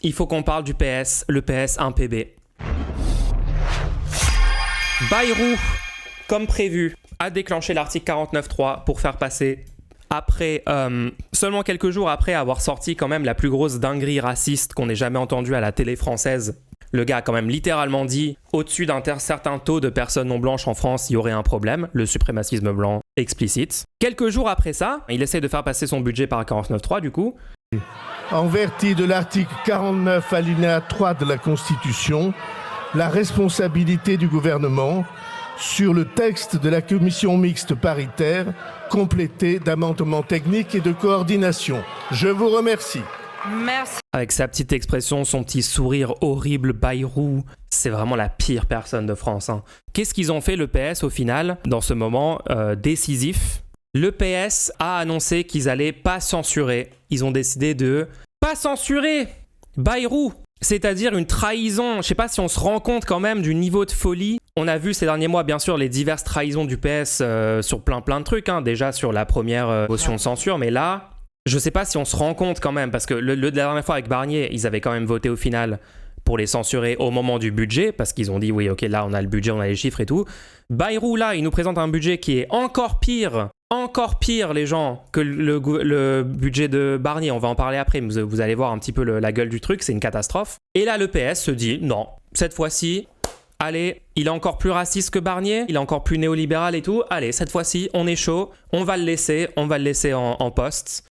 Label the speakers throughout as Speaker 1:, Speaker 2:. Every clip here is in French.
Speaker 1: il faut qu'on parle du PS, le PS 1PB. Bayrou, comme prévu, a déclenché l'article 49.3 pour faire passer, après, seulement quelques jours après avoir sorti quand même la plus grosse dinguerie raciste qu'on ait jamais entendue à la télé française. Le gars a quand même littéralement dit, au-dessus d'un certain taux de personnes non blanches en France, il y aurait un problème, le suprémacisme blanc explicite. Quelques jours après ça, il essaie de faire passer son budget par 49.3 du coup.
Speaker 2: En vertu de l'article 49 alinéa 3 de la Constitution, la responsabilité du gouvernement sur le texte de la commission mixte paritaire complété d'amendements techniques et de coordination. Je vous remercie.
Speaker 3: Merci.
Speaker 1: Avec sa petite expression, son petit sourire horrible, Bayrou, c'est vraiment la pire personne de France. Hein. Qu'est-ce qu'ils ont fait le PS au final, dans ce moment décisif ? Le PS a annoncé qu'ils allaient pas censurer. Ils ont décidé de pas censurer Bayrou. C'est-à-dire une trahison. Je sais pas si on se rend compte quand même du niveau de folie. On a vu ces derniers mois, bien sûr, les diverses trahisons du PS sur plein de trucs. Hein. Déjà sur la première motion de censure, mais là... Je sais pas si on se rend compte quand même, parce que la dernière fois avec Barnier, ils avaient quand même voté au final pour les censurer au moment du budget, parce qu'ils ont dit oui, ok, là on a le budget, on a les chiffres et tout. Bayrou, là, il nous présente un budget qui est encore pire les gens, que le budget de Barnier. On va en parler après, mais vous allez voir un petit peu la gueule du truc, c'est une catastrophe. Et là, le PS se dit non, cette fois-ci... Allez, il est encore plus raciste que Barnier, il est encore plus néolibéral et tout. Allez, cette fois-ci, on est chaud, on va le laisser en poste.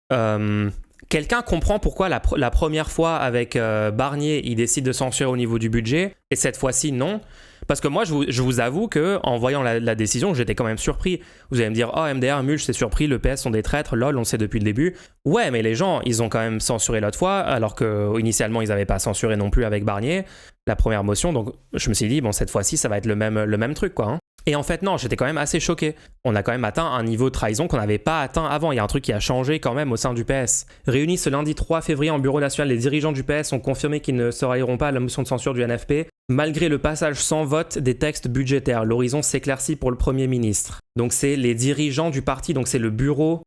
Speaker 1: Quelqu'un comprend pourquoi la première fois avec Barnier, il décide de censurer au niveau du budget, et cette fois-ci, non. Parce que moi, je vous avoue qu'en voyant la décision, j'étais quand même surpris. Vous allez me dire, oh MDR, Mulch, c'est surpris, le PS sont des traîtres, lol, on le sait depuis le début. Ouais, mais les gens, ils ont quand même censuré l'autre fois, alors qu'initialement, ils n'avaient pas censuré non plus avec Barnier, la première motion. Donc, je me suis dit, bon, cette fois-ci, ça va être le même truc, quoi. Hein. Et en fait, non, j'étais quand même assez choqué. On a quand même atteint un niveau de trahison qu'on n'avait pas atteint avant. Il y a un truc qui a changé quand même au sein du PS. Réunis ce lundi 3 février en bureau national, les dirigeants du PS ont confirmé qu'ils ne se rallieront pas à la motion de censure du NFP, malgré le passage sans vote des textes budgétaires. L'horizon s'éclaircit pour le Premier ministre. Donc c'est les dirigeants du parti, donc c'est le bureau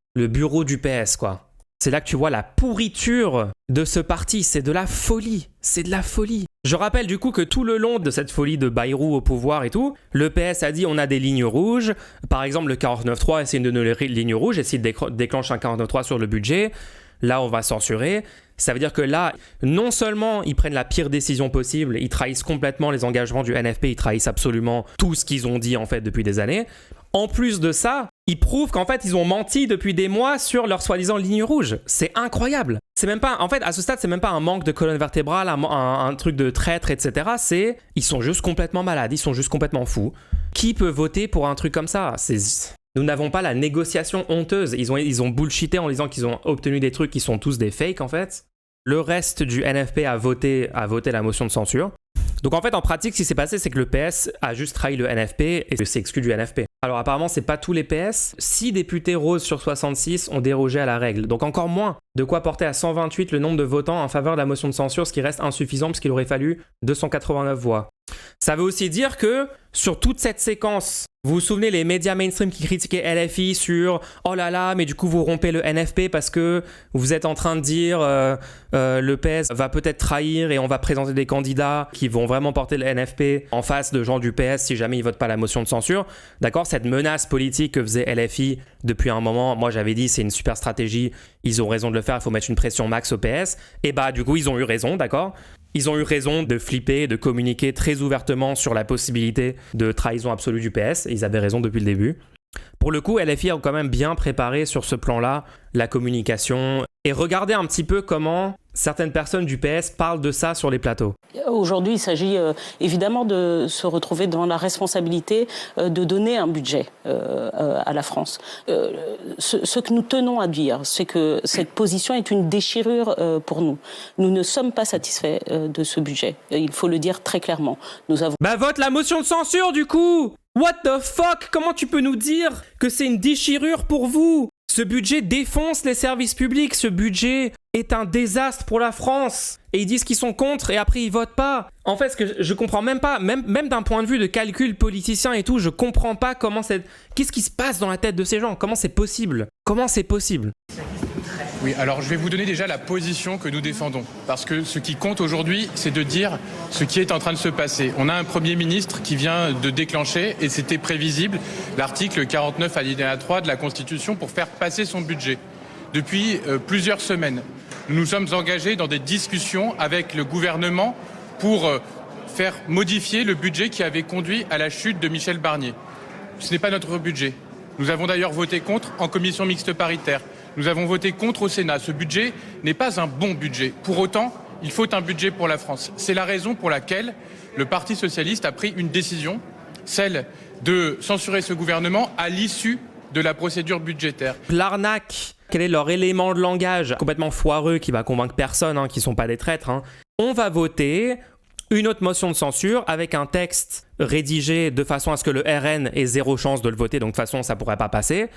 Speaker 1: du PS, quoi. C'est là que tu vois la pourriture de ce parti. C'est de la folie. C'est de la folie. Je rappelle du coup que tout le long de cette folie de Bayrou au pouvoir et tout, le PS a dit on a des lignes rouges. Par exemple, le 49.3, c'est une de nos lignes rouges. Essaye de déclencher un 49.3 sur le budget. Là, on va censurer. Ça veut dire que là, non seulement ils prennent la pire décision possible, ils trahissent complètement les engagements du NFP, ils trahissent absolument tout ce qu'ils ont dit en fait depuis des années. En plus de ça, ils prouvent qu'en fait ils ont menti depuis des mois sur leur soi-disant ligne rouge. C'est incroyable. C'est même pas, en fait, à ce stade, c'est même pas un manque de colonne vertébrale, un truc de traître, etc. Ils sont juste complètement malades, ils sont juste complètement fous. Qui peut voter pour un truc comme ça ? Nous n'avons pas la négociation honteuse. Ils ont bullshité en disant qu'ils ont obtenu des trucs qui sont tous des fakes en fait. Le reste du NFP a voté la motion de censure. Donc en fait, en pratique, ce qui s'est passé, c'est que le PS a juste trahi le NFP et s'est exclu du NFP. Alors apparemment, c'est pas tous les PS. 6 députés roses sur 66 ont dérogé à la règle. Donc encore moins. De quoi porter à 128 le nombre de votants en faveur de la motion de censure, ce qui reste insuffisant puisqu'il aurait fallu 289 voix. Ça veut aussi dire que sur toute cette séquence, vous vous souvenez les médias mainstream qui critiquaient LFI sur « Oh là là, mais du coup vous rompez le NFP parce que vous êtes en train de dire le PS va peut-être trahir et on va présenter des candidats qui vont vraiment porter le NFP en face de gens du PS si jamais ils votent pas la motion de censure. » D'accord, cette menace politique que faisait LFI depuis un moment, moi j'avais dit c'est une super stratégie, ils ont raison de le faire, il faut mettre une pression max au PS. Et bah du coup ils ont eu raison, d'accord ? Ils ont eu raison de flipper, de communiquer très ouvertement sur la possibilité de trahison absolue du PS. Et ils avaient raison depuis le début. Pour le coup, LFI a quand même bien préparé sur ce plan-là la communication. Et regardez un petit peu comment certaines personnes du PS parlent de ça sur les plateaux.
Speaker 4: Aujourd'hui, il s'agit évidemment de se retrouver dans la responsabilité de donner un budget à la France. Ce que nous tenons à dire, c'est que cette position est une déchirure pour nous. Nous ne sommes pas satisfaits de ce budget. Il faut le dire très clairement. Nous avons...
Speaker 1: Bah vote la motion de censure du coup! What the fuck? Comment tu peux nous dire que c'est une déchirure pour vous? Ce budget défonce les services publics, ce budget est un désastre pour la France. Et ils disent qu'ils sont contre et après ils votent pas. En fait, ce que je comprends même pas, même d'un point de vue de calcul politicien et tout, je comprends pas comment qu'est-ce qui se passe dans la tête de ces gens? Comment c'est possible? Comment c'est possible?
Speaker 3: Oui, alors je vais vous donner déjà la position que nous défendons. Parce que ce qui compte aujourd'hui, c'est de dire ce qui est en train de se passer. On a un Premier ministre qui vient de déclencher, et c'était prévisible, l'article 49 alinéa 3 de la Constitution pour faire passer son budget. Depuis plusieurs semaines, nous nous sommes engagés dans des discussions avec le gouvernement pour faire modifier le budget qui avait conduit à la chute de Michel Barnier. Ce n'est pas notre budget. Nous avons d'ailleurs voté contre en commission mixte paritaire. Nous avons voté contre au Sénat. Ce budget n'est pas un bon budget. Pour autant, il faut un budget pour la France. C'est la raison pour laquelle le Parti socialiste a pris une décision, celle de censurer ce gouvernement à l'issue de la procédure budgétaire.
Speaker 1: L'arnaque, quel est leur élément de langage complètement foireux qui va convaincre personne, qui ne sont pas des traîtres. On va voter une autre motion de censure avec un texte rédigé de façon à ce que le RN ait zéro chance de le voter, donc de toute façon ça ne pourrait pas passer.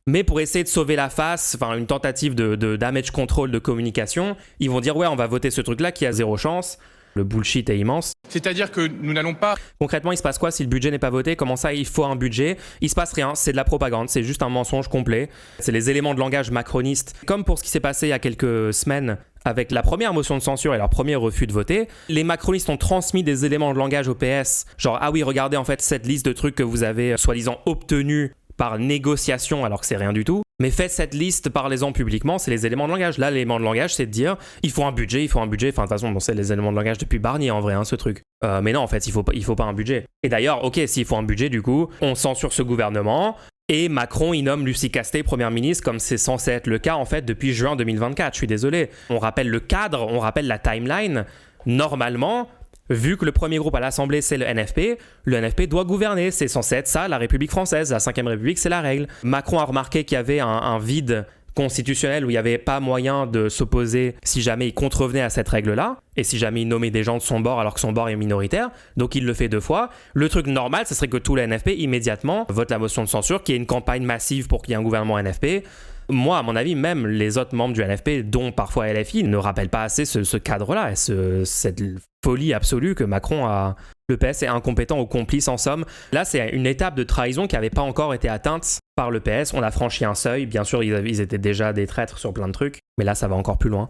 Speaker 1: Mais pour essayer de sauver la face, une tentative de damage control de communication, ils vont dire ouais, on va voter ce truc-là qui a zéro chance. Le bullshit est immense.
Speaker 3: C'est-à-dire que nous n'allons pas...
Speaker 1: Concrètement, il se passe quoi si le budget n'est pas voté? Comment ça, il faut un budget? Il se passe rien, c'est de la propagande, c'est juste un mensonge complet. C'est les éléments de langage macronistes. Comme pour ce qui s'est passé il y a quelques semaines avec la première motion de censure et leur premier refus de voter, les macronistes ont transmis des éléments de langage au PS. Genre, ah oui, regardez en fait cette liste de trucs que vous avez soi-disant obtenus par négociation alors que c'est rien du tout. Mais faites cette liste, parlez-en publiquement, c'est les éléments de langage. Là, l'élément de langage, c'est de dire, il faut un budget. Enfin, de toute façon, bon, c'est les éléments de langage depuis Barnier, en vrai, ce truc. Mais non, en fait, il faut pas un budget. Et d'ailleurs, ok, s'il faut un budget, du coup, on censure ce gouvernement, et Macron, il nomme Lucie Castet Première ministre, comme c'est censé être le cas, en fait, depuis juin 2024. Je suis désolé. On rappelle le cadre, on rappelle la timeline. Normalement, vu que le premier groupe à l'Assemblée, c'est le NFP doit gouverner. C'est censé être ça, la République française. La 5e République, c'est la règle. Macron a remarqué qu'il y avait un vide constitutionnel où il n'y avait pas moyen de s'opposer si jamais il contrevenait à cette règle-là et si jamais il nommait des gens de son bord alors que son bord est minoritaire. Donc il le fait 2 fois. Le truc normal, ce serait que tout le NFP immédiatement vote la motion de censure, qu'il y ait une campagne massive pour qu'il y ait un gouvernement NFP. Moi, à mon avis, même les autres membres du NFP, dont parfois LFI, ne rappellent pas assez ce cadre-là, cette folie absolue que Macron a. Le PS est incompétent ou complice en somme. Là, c'est une étape de trahison qui n'avait pas encore été atteinte par le PS. On a franchi un seuil. Bien sûr, ils étaient déjà des traîtres sur plein de trucs. Mais là, ça va encore plus loin.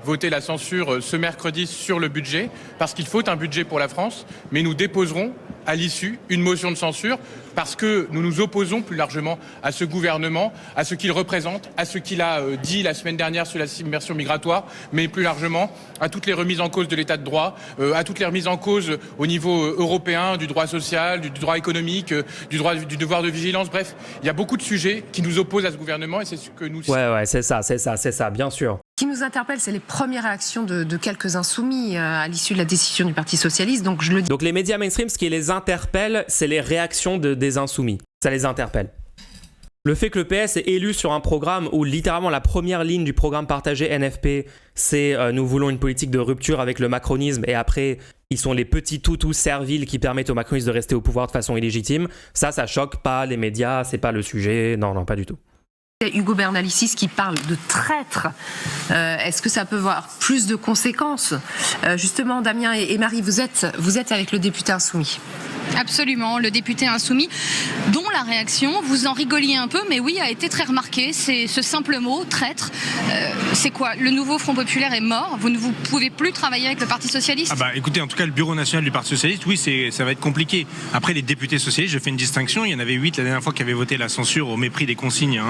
Speaker 3: Voter la censure ce mercredi sur le budget, parce qu'il faut un budget pour la France. Mais nous déposerons à l'issue une motion de censure parce que nous nous opposons plus largement à ce gouvernement, à ce qu'il représente, à ce qu'il a dit la semaine dernière sur la submersion migratoire, mais plus largement à toutes les remises en cause de l'état de droit, à toutes les remises en cause au niveau européen, du droit social, du droit économique, du devoir de vigilance. Bref, il y a beaucoup de sujets qui nous opposent à ce gouvernement et c'est ce que nous...
Speaker 1: Ouais, c'est ça, bien sûr.
Speaker 5: Ce qui nous interpelle, c'est les premières réactions de quelques insoumis à l'issue de la décision du Parti socialiste. Donc
Speaker 1: les médias mainstream, ce qui les interpelle, c'est les réactions des insoumis. Ça les interpelle. Le fait que le PS est élu sur un programme où littéralement la première ligne du programme partagé NFP, c'est nous voulons une politique de rupture avec le macronisme et après ils sont les petits toutous serviles qui permettent aux macronistes de rester au pouvoir de façon illégitime. Ça choque pas les médias, c'est pas le sujet. Non, pas du tout.
Speaker 5: Hugo Bernalicis qui parle de traître. Est-ce que ça peut avoir plus de conséquences? Justement, Damien et Marie, vous êtes avec le député insoumis.
Speaker 6: Absolument, le député insoumis, dont la réaction, vous en rigoliez un peu, mais oui, a été très remarquée. C'est ce simple mot, traître. C'est quoi? Le nouveau Front Populaire est mort? Vous ne pouvez plus travailler avec le Parti Socialiste?
Speaker 7: Écoutez, en tout cas, le Bureau National du Parti Socialiste, oui, ça va être compliqué. Après, les députés socialistes, je fais une distinction. Il y en avait 8 la dernière fois qui avaient voté la censure au mépris des consignes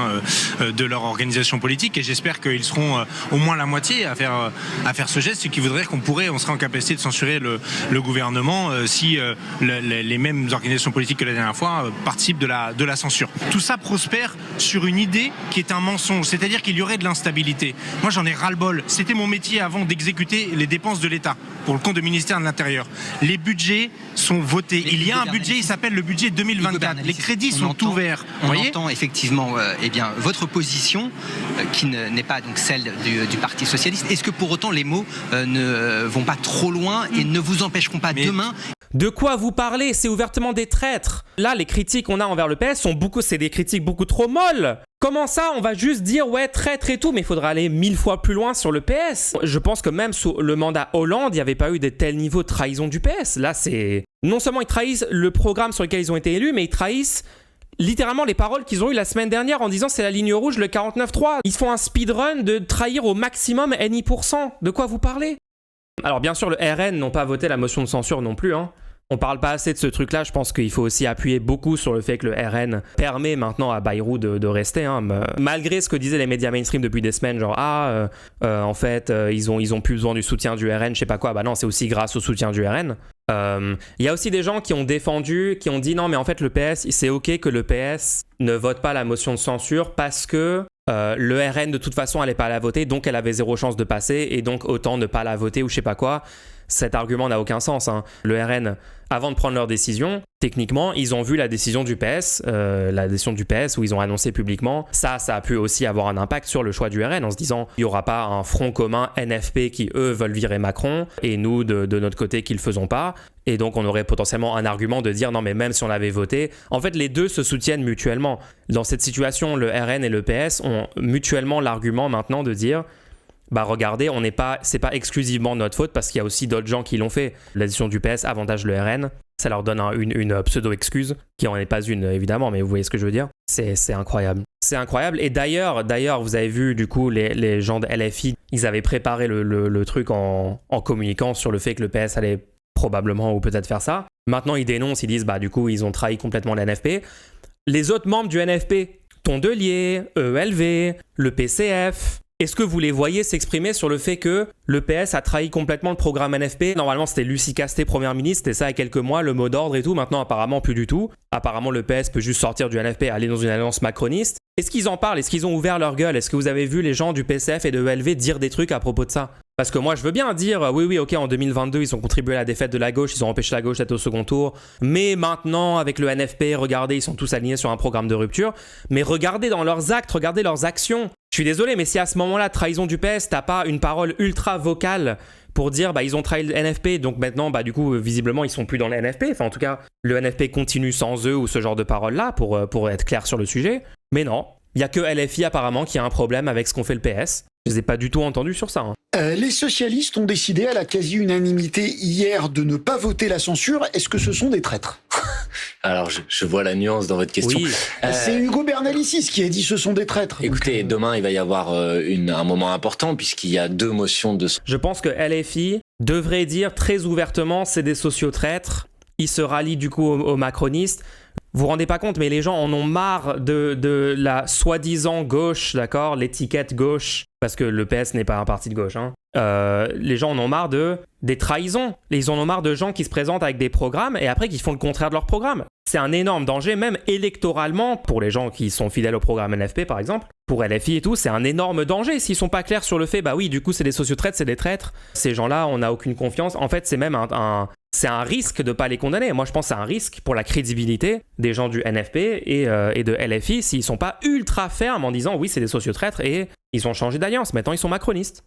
Speaker 7: de leur organisation politique. Et j'espère qu'ils seront au moins la moitié à faire ce geste, ce qui voudrait dire on serait en capacité de censurer le gouvernement si les mêmes organisations politiques que la dernière fois participent de la censure. Tout ça prospère sur une idée qui est un mensonge, c'est-à-dire qu'il y aurait de l'instabilité. Moi, j'en ai ras-le-bol. C'était mon métier avant d'exécuter les dépenses de l'État pour le compte du ministère de l'Intérieur. Les budgets sont votés. Il y a un budget, il s'appelle le budget 2024. Les crédits sont ouverts.
Speaker 8: On entend effectivement votre position, qui n'est pas donc celle du Parti Socialiste. Est-ce que pour autant les mots ne vont pas trop loin et ne vous empêcheront pas demain?
Speaker 1: De quoi vous parlez? C'est ouvertement des traîtres. Là, les critiques qu'on a envers le PS c'est des critiques beaucoup trop molles. Comment ça, on va juste dire ouais, traître et tout, mais il faudra aller 1000 fois plus loin sur le PS. Je pense que même sous le mandat Hollande, il n'y avait pas eu de tels niveaux de trahison du PS. Là, c'est... Non seulement ils trahissent le programme sur lequel ils ont été élus, mais ils trahissent littéralement les paroles qu'ils ont eues la semaine dernière en disant c'est la ligne rouge, le 49.3. Ils font un speedrun de trahir au maximum N%. De quoi vous parlez? Alors bien sûr, le RN n'ont pas voté la motion de censure non plus, hein. On parle pas assez de ce truc-là, je pense qu'il faut aussi appuyer beaucoup sur le fait que le RN permet maintenant à Bayrou de rester, hein, malgré ce que disaient les médias mainstream depuis des semaines, genre en fait ils ont plus besoin du soutien du RN, je sais pas quoi, bah non, c'est aussi grâce au soutien du RN. Il y a aussi des gens qui ont défendu, qui ont dit non mais en fait le PS, c'est ok que le PS ne vote pas la motion de censure parce que le RN de toute façon allait pas la voter, donc elle avait zéro chance de passer et donc autant ne pas la voter ou je sais pas quoi. Cet argument n'a aucun sens, hein. Le RN, avant de prendre leur décision, techniquement, ils ont vu la décision du PS, où ils ont annoncé publiquement. Ça a pu aussi avoir un impact sur le choix du RN en se disant il n'y aura pas un front commun NFP qui, eux, veulent virer Macron et nous, de notre côté, qui ne le faisons pas. Et donc, on aurait potentiellement un argument de dire non, mais même si on avait voté, en fait, les deux se soutiennent mutuellement. Dans cette situation, le RN et le PS ont mutuellement l'argument maintenant de dire bah regardez, c'est pas exclusivement notre faute parce qu'il y a aussi d'autres gens qui l'ont fait. La décision du PS avantage le RN, ça leur donne une pseudo-excuse, qui en est pas une évidemment, mais vous voyez ce que je veux dire. C'est incroyable. C'est incroyable. Et d'ailleurs, vous avez vu du coup les gens de LFI, ils avaient préparé le truc en communiquant sur le fait que le PS allait probablement ou peut-être faire ça. Maintenant, ils dénoncent, ils disent bah du coup ils ont trahi complètement la NFP. Les autres membres du NFP, Tondelier, ELV, le PCF. Est-ce que vous les voyez s'exprimer sur le fait que le PS a trahi complètement le programme NFP? Normalement, c'était Lucie Castet, première ministre, c'était ça il y a quelques mois, le mot d'ordre et tout. Maintenant, apparemment, plus du tout. Apparemment, le PS peut juste sortir du NFP et aller dans une alliance macroniste. Est-ce qu'ils en parlent? Est-ce qu'ils ont ouvert leur gueule? Est-ce que vous avez vu les gens du PCF et de ELV dire des trucs à propos de ça? Parce que moi, je veux bien dire, oui, ok, en 2022, ils ont contribué à la défaite de la gauche, ils ont empêché la gauche d'être au second tour. Mais maintenant, avec le NFP, regardez, ils sont tous alignés sur un programme de rupture. Mais regardez dans leurs actes, regardez leurs actions. Je suis désolé, mais si à ce moment-là, trahison du PS, t'as pas une parole ultra vocale pour dire, bah, ils ont trahi le NFP, donc maintenant, bah, du coup, visiblement, ils sont plus dans le NFP. Enfin, en tout cas, le NFP continue sans eux ou ce genre de paroles-là pour être clair sur le sujet. Mais non, il y a que LFI apparemment qui a un problème avec ce qu'on fait le PS. Je les ai pas du tout entendus sur ça, hein.
Speaker 9: Les socialistes ont décidé à la quasi-unanimité hier de ne pas voter la censure. Est-ce que ce sont des traîtres?
Speaker 10: Alors, je vois la nuance dans votre question.
Speaker 9: Oui. C'est Hugo Bernalicis qui a dit ce sont des traîtres.
Speaker 10: Écoutez, demain, il va y avoir un moment important puisqu'il y a 2 motions de...
Speaker 1: Je pense que LFI devrait dire très ouvertement c'est des sociotraîtres. Ils se rallient du coup aux macronistes. Vous vous rendez pas compte, mais les gens en ont marre de la soi-disant gauche, d'accord, l'étiquette gauche, parce que le PS n'est pas un parti de gauche, hein. Les gens en ont marre des trahisons. Ils en ont marre de gens qui se présentent avec des programmes et après qui font le contraire de leur programme. C'est un énorme danger, même électoralement, pour les gens qui sont fidèles au programme NFP par exemple. Pour LFI et tout, c'est un énorme danger s'ils sont pas clairs sur le fait, bah oui, du coup c'est des sociotraîtres, c'est des traîtres. Ces gens-là, on n'a aucune confiance. En fait, c'est même c'est un risque de pas les condamner. Moi, je pense que c'est un risque pour la crédibilité des gens du NFP et de LFI s'ils sont pas ultra fermes en disant oui, c'est des sociotraîtres et ils ont changé d'alliance. Maintenant, ils sont macronistes.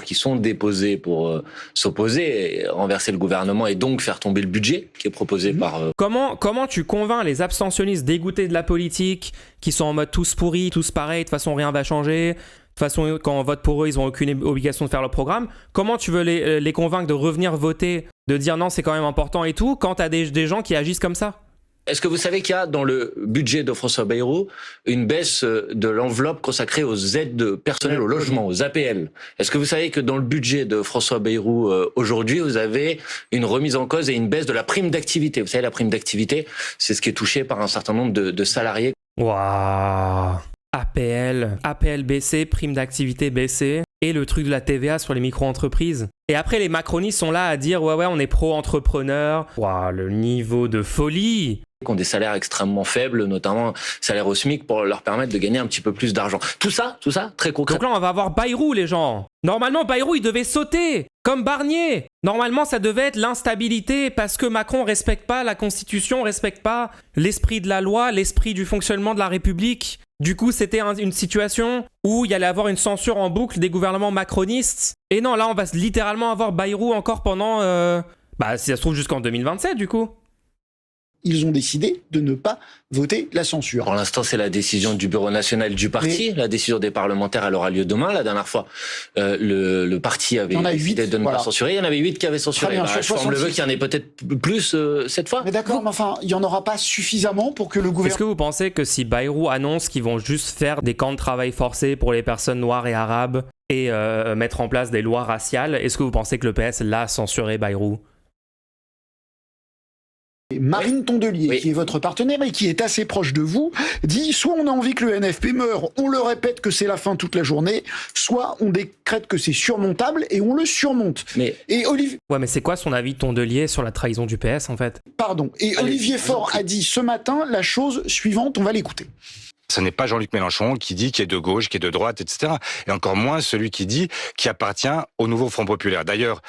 Speaker 10: Qui sont déposés pour s'opposer et renverser le gouvernement et donc faire tomber le budget qui est proposé par...
Speaker 1: Comment tu convaincs les abstentionnistes dégoûtés de la politique, qui sont en mode tous pourris, tous pareils, de toute façon rien va changer, de toute façon quand on vote pour eux, ils n'ont aucune obligation de faire leur programme. Comment tu veux les convaincre de revenir voter, de dire non, c'est quand même important et tout, quand t'as des gens qui agissent comme ça?
Speaker 10: Est-ce que vous savez qu'il y a dans le budget de François Bayrou une baisse de l'enveloppe consacrée aux aides personnelles au logement, aux APL? Est-ce que vous savez que dans le budget de François Bayrou aujourd'hui, vous avez une remise en cause et une baisse de la prime d'activité? Vous savez, la prime d'activité, c'est ce qui est touché par un certain nombre de salariés.
Speaker 1: Waouh! APL baissé, prime d'activité baissée, et le truc de la TVA sur les micro-entreprises. Et après, les macronistes sont là à dire ouais, on est pro-entrepreneur. Waouh, le niveau de folie!
Speaker 10: Qui ont des salaires extrêmement faibles, notamment salaires au SMIC, pour leur permettre de gagner un petit peu plus d'argent. Tout ça, très concret.
Speaker 1: Donc là, on va avoir Bayrou, les gens. Normalement, Bayrou, il devait sauter, comme Barnier. Normalement, ça devait être l'instabilité, parce que Macron respecte pas la Constitution, respecte pas l'esprit de la loi, l'esprit du fonctionnement de la République. Du coup, c'était une situation où il y allait avoir une censure en boucle des gouvernements macronistes. Et non, là, on va littéralement avoir Bayrou encore pendant... si ça se trouve, jusqu'en 2027, du coup.
Speaker 9: Ils ont décidé de ne pas voter la censure.
Speaker 10: Pour l'instant, c'est la décision du bureau national du parti. La décision des parlementaires, elle aura lieu demain. La dernière fois, le parti avait décidé de ne pas censurer. Il y en avait 8 qui avaient censuré. Je forme le vœu qu'il y en ait peut-être plus cette fois.
Speaker 9: Mais d'accord, mais enfin, il n'y en aura pas suffisamment pour que le gouvernement...
Speaker 1: Est-ce que vous pensez que si Bayrou annonce qu'ils vont juste faire des camps de travail forcés pour les personnes noires et arabes et mettre en place des lois raciales, est-ce que vous pensez que le PS l'a censuré Bayrou ?
Speaker 9: Marine Tondelier, qui est votre partenaire et qui est assez proche de vous, dit soit on a envie que le NFP meure, on le répète que c'est la fin toute la journée, soit on décrète que c'est surmontable et on le surmonte. Et Olivier...
Speaker 1: Ouais, mais c'est quoi son avis Tondelier sur la trahison du PS en fait ?
Speaker 9: Pardon. Et Olivier Faure a dit ce matin la chose suivante, on va l'écouter.
Speaker 11: Ce n'est pas Jean-Luc Mélenchon qui dit qu'il est de gauche, qui est de droite, etc. Et encore moins celui qui dit qu'il appartient au nouveau Front Populaire. D'ailleurs...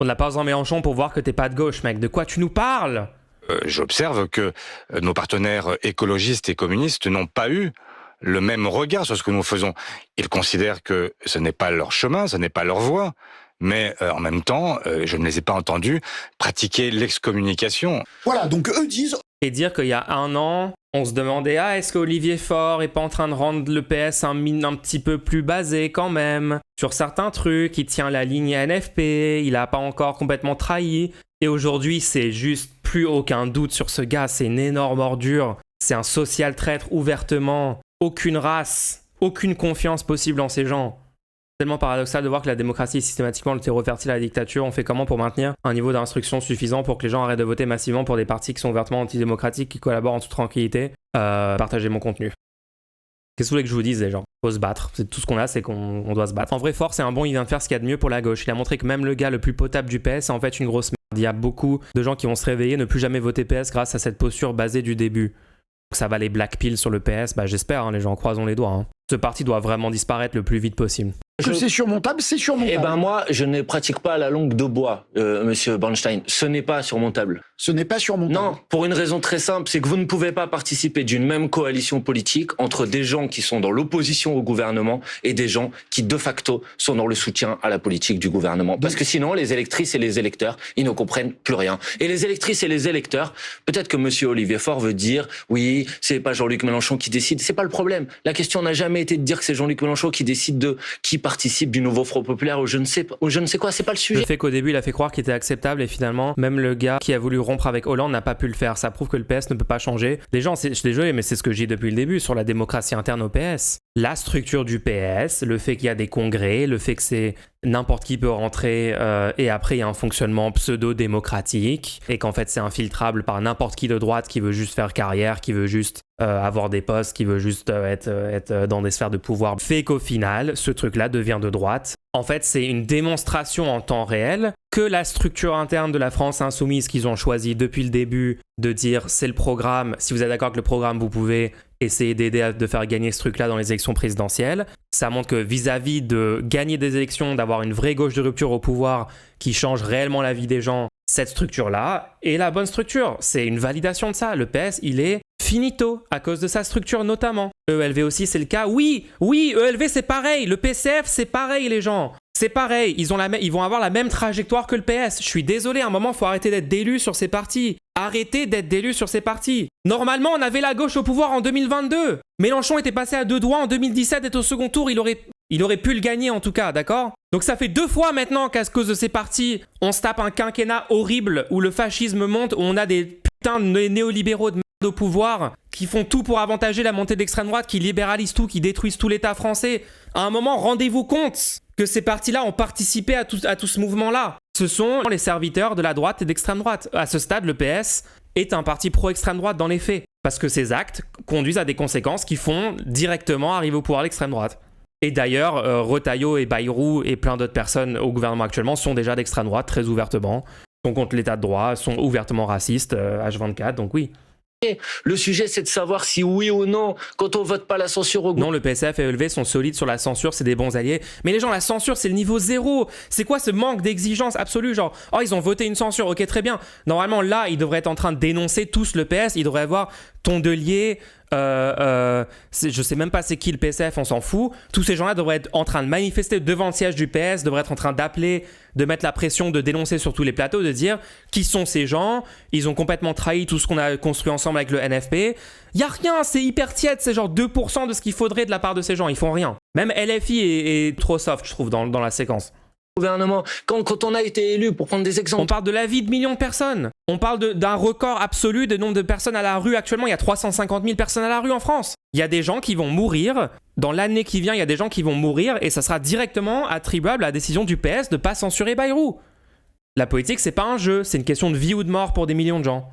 Speaker 1: On n'a pas besoin de Mélenchon pour voir que t'es pas de gauche, mec. De quoi tu nous parles ?
Speaker 11: J'observe que nos partenaires écologistes et communistes n'ont pas eu le même regard sur ce que nous faisons. Ils considèrent que ce n'est pas leur chemin, ce n'est pas leur voie. Mais en même temps, je ne les ai pas entendus pratiquer l'excommunication.
Speaker 9: Voilà, donc eux disent...
Speaker 1: Et dire qu'il y a un an, on se demandait « Ah, est-ce qu'Olivier Faure est pas en train de rendre le PS un petit peu plus basé quand même sur certains trucs, il tient la ligne NFP, il a pas encore complètement trahi. » Et aujourd'hui, c'est juste plus aucun doute sur ce gars, c'est une énorme ordure, c'est un social traître ouvertement, aucune race, aucune confiance possible en ces gens. C'est tellement paradoxal de voir que la démocratie est systématiquement le terreau fertile à la dictature. On fait comment pour maintenir un niveau d'instruction suffisant pour que les gens arrêtent de voter massivement pour des partis qui sont ouvertement antidémocratiques, qui collaborent en toute tranquillité. Partagez mon contenu. Qu'est-ce que vous voulez que je vous dise, les gens ? Faut se battre. C'est tout ce qu'on a, c'est qu'on doit se battre. En vrai, Faure, c'est un bon, il vient de faire ce qu'il y a de mieux pour la gauche. Il a montré que même le gars le plus potable du PS est en fait une grosse merde. Il y a beaucoup de gens qui vont se réveiller, ne plus jamais voter PS grâce à cette posture basée du début. Ça va les blackpill sur le PS, j'espère, hein, les gens, croisons les doigts. Hein. Ce parti doit vraiment disparaître le plus vite possible.
Speaker 9: Que c'est surmontable, c'est surmontable.
Speaker 10: Eh ben moi, je ne pratique pas la langue de bois, monsieur Bernstein. Ce n'est pas surmontable.
Speaker 9: Ce n'est pas surmontable.
Speaker 10: Non, pour une raison très simple, c'est que vous ne pouvez pas participer d'une même coalition politique entre des gens qui sont dans l'opposition au gouvernement et des gens qui, de facto, sont dans le soutien à la politique du gouvernement. Parce que sinon, les électrices et les électeurs, ils ne comprennent plus rien. Et les électrices et les électeurs, peut-être que monsieur Olivier Faure veut dire, oui, c'est pas Jean-Luc Mélenchon qui décide. C'est pas le problème. La question n'a jamais été de dire que c'est Jean-Luc Mélenchon qui décide de qui participe du nouveau Front Populaire ou je ne sais quoi, c'est pas le sujet.
Speaker 1: Le fait qu'au début il a fait croire qu'il était acceptable et finalement même le gars qui a voulu rompre avec Hollande n'a pas pu le faire. Ça prouve que le PS ne peut pas changer. Les gens, je suis désolé mais c'est ce que j'ai dit depuis le début sur la démocratie interne au PS. La structure du PS, le fait qu'il y a des congrès, le fait que c'est n'importe qui peut rentrer et après il y a un fonctionnement pseudo-démocratique et qu'en fait c'est infiltrable par n'importe qui de droite qui veut juste faire carrière, qui veut juste avoir des postes, qui veut juste être dans des sphères de pouvoir, fait qu'au final ce truc-là devient de droite. En fait c'est une démonstration en temps réel que la structure interne de la France insoumise qu'ils ont choisi depuis le début de dire c'est le programme, si vous êtes d'accord avec le programme vous pouvez essayer d'aider de faire gagner ce truc-là dans les élections présidentielles. Ça montre que vis-à-vis de gagner des élections, d'avoir une vraie gauche de rupture au pouvoir qui change réellement la vie des gens, cette structure-là est la bonne structure. C'est une validation de ça. Le PS, il est finito à cause de sa structure notamment. ELV aussi, c'est le cas. Oui, ELV, c'est pareil. Le PCF, c'est pareil, les gens. C'est pareil, ils vont avoir la même trajectoire que le PS. Je suis désolé, à un moment, il faut arrêter d'être d'élus sur ces partis. Arrêtez d'être d'élus sur ces partis. Normalement, on avait la gauche au pouvoir en 2022. Mélenchon était passé à 2 doigts en 2017 et au second tour, il aurait pu le gagner en tout cas, d'accord ? Donc ça fait 2 fois maintenant qu'à cause de ces partis, on se tape un quinquennat horrible où le fascisme monte, où on a des putains de néolibéraux de merde au pouvoir qui font tout pour avantager la montée d'extrême droite, qui libéralisent tout, qui détruisent tout l'État français. À un moment, rendez-vous compte que ces partis-là ont participé à tout ce mouvement-là. Ce sont les serviteurs de la droite et d'extrême droite. À ce stade, le PS est un parti pro-extrême droite dans les faits. Parce que ces actes conduisent à des conséquences qui font directement arriver au pouvoir l'extrême droite. Et d'ailleurs, Retailleau et Bayrou et plein d'autres personnes au gouvernement actuellement sont déjà d'extrême droite très ouvertement, sont contre l'état de droit, sont ouvertement racistes, H24, donc oui.
Speaker 10: Le sujet, c'est de savoir si oui ou non, quand on vote pas la censure au gouvernement.
Speaker 1: Non, le PCF et ELV sont solides sur la censure, c'est des bons alliés. Mais les gens, la censure, c'est le niveau 0. C'est quoi ce manque d'exigence absolue ? Genre, oh, ils ont voté une censure, ok, très bien. Normalement, là, ils devraient être en train de dénoncer tous le PS. Ils devraient avoir Tondelier, je sais même pas c'est qui le PCF, on s'en fout. Tous ces gens-là devraient être en train de manifester devant le siège du PS, devraient être en train d'appeler, de mettre la pression, de dénoncer sur tous les plateaux, de dire qui sont ces gens, ils ont complètement trahi tout ce qu'on a construit ensemble avec le NFP. Il y a rien, c'est hyper tiède, c'est genre 2% de ce qu'il faudrait de la part de ces gens, ils font rien. Même LFI est trop soft, je trouve, dans la séquence.
Speaker 10: Gouvernement, quand on a été élu, pour prendre des exemples.
Speaker 1: On parle de la vie de millions de personnes. On parle d'un record absolu de nombre de personnes à la rue. Actuellement, il y a 350 000 personnes à la rue en France. Il y a des gens qui vont mourir. Dans l'année qui vient, il y a des gens qui vont mourir et ça sera directement attribuable à la décision du PS de ne pas censurer Bayrou. La politique, c'est pas un jeu, c'est une question de vie ou de mort pour des millions de gens.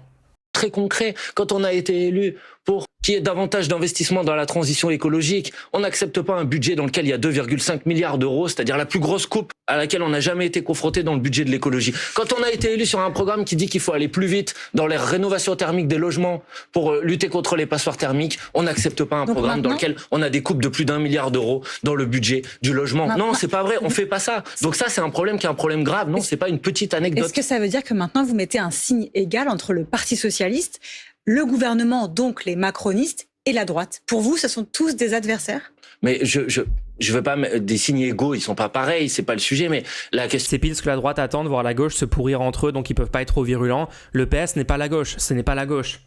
Speaker 10: Très concret, quand on a été élu pour qu'il y ait davantage d'investissements dans la transition écologique, on n'accepte pas un budget dans lequel il y a 2,5 milliards d'euros, c'est-à-dire la plus grosse coupe à laquelle on n'a jamais été confronté dans le budget de l'écologie. Quand on a été élu sur un programme qui dit qu'il faut aller plus vite dans les rénovations thermiques des logements pour lutter contre les passoires thermiques, on n'accepte pas un programme dans lequel on a des coupes de plus d'1 milliard d'euros dans le budget du logement. Non, c'est pas vrai, on fait pas ça. Donc ça, c'est un problème qui est un problème grave. Non, c'est pas une petite anecdote.
Speaker 12: Est-ce que ça veut dire que maintenant vous mettez un signe égal entre le Parti socialiste, le gouvernement, donc les macronistes, et la droite? Pour vous, ce sont tous des adversaires?
Speaker 10: Mais je veux pas des signes égaux, ils sont pas pareils, c'est pas le sujet, mais la question...
Speaker 1: C'est pile ce que la droite attend, de voir la gauche se pourrir entre eux, donc ils peuvent pas être trop virulents. Le PS n'est pas la gauche, ce n'est pas la gauche.